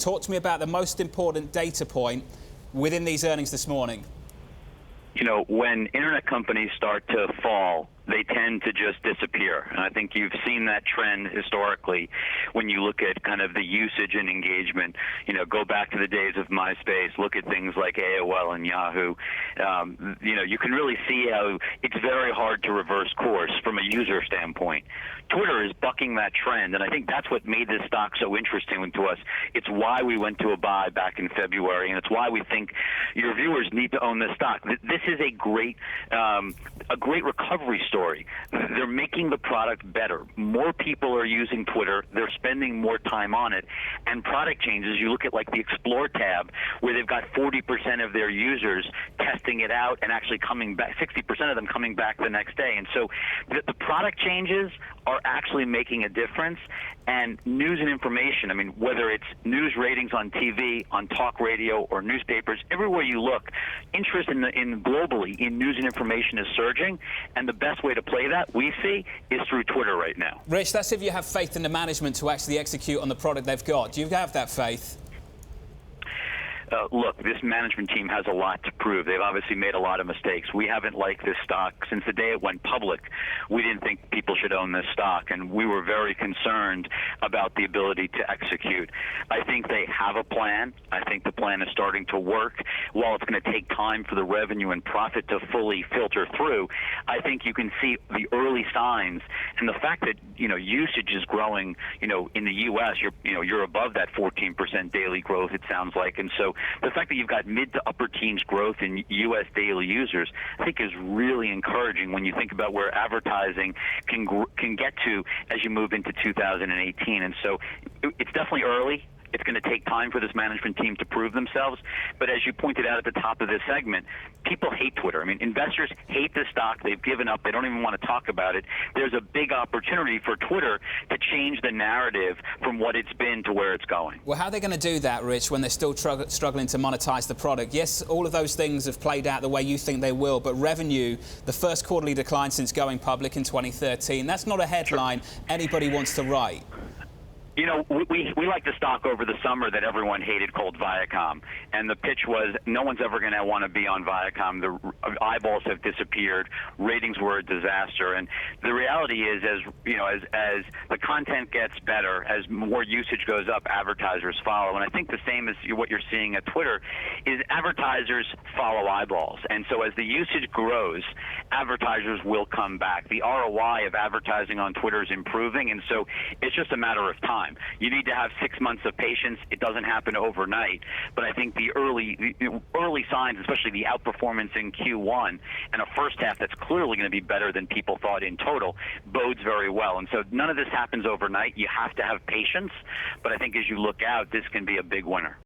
Talk to me about the most important data point within these earnings this morning. You know, when internet companies start to fall, they tend to just disappear. And I think you've seen that trend historically when you look at kind of the usage and engagement. You know, go back to the days of MySpace, look at things like AOL and Yahoo. You know, you can really see how it's very hard to reverse course from a user standpoint. Twitter is bucking that trend, and I think that's what made this stock so interesting to us. It's why we went to a buy back in February, and it's why we think your viewers need to own this stock. This is a great recovery story. They're making the product better. More people are using Twitter. They're spending more time on it. And product changes, you look at like the Explore tab, where they've got 40% of their users testing it out and actually coming back, 60% of them coming back the next day. And so the product changes are actually making a difference. And news and information, I mean, whether it's news ratings on TV, on talk radio, or newspapers, everywhere you look, interest in globally in news and information is surging. And the best way to play that, we see, is through Twitter right now. Rich, that's if you have faith in the management to actually execute on the product they've got. Do you have that faith? Look, this management team has a lot to prove. They've obviously made a lot of mistakes. We haven't liked this stock since the day it went public. We didn't think people should own this stock, and we were very concerned about the ability to execute. I think they have a plan. I think the plan is starting to work. While it's going to take time for the revenue and profit to fully filter through, I think you can see the early signs, and the fact that, you know, usage is growing, you know, in the U.S., you're above that 14% daily growth, it sounds like. And so the fact that you've got mid to upper teens growth in U.S. daily users, I think is really encouraging when you think about where advertising can get to as you move into 2018. And so it's definitely early. It's going to take time for this management team to prove themselves. But as you pointed out at the top of this segment, people hate Twitter. I mean, investors hate the stock. They've given up. They don't even want to talk about it. There's a big opportunity for Twitter to change the narrative from what it's been to where it's going. Well, how are they going to do that, Rich, when they're still struggling to monetize the product? Yes, all of those things have played out the way you think they will, but revenue, the first quarterly decline since going public in 2013, that's not a headline anybody wants to write. You know, we liked the stock over the summer that everyone hated called Viacom. And the pitch was no one's ever going to want to be on Viacom. The eyeballs have disappeared. Ratings were a disaster. And the reality is, as the content gets better, as more usage goes up, advertisers follow. And I think the same as what you're seeing at Twitter is advertisers follow eyeballs. And so as the usage grows, advertisers will come back. The ROI of advertising on Twitter is improving. And so it's just a matter of time. You need to have 6 months of patience. It doesn't happen overnight. But I think the early signs, especially the outperformance in Q1 and a first half that's clearly going to be better than people thought in total, bodes very well. And so none of this happens overnight. You have to have patience. But I think as you look out, this can be a big winner.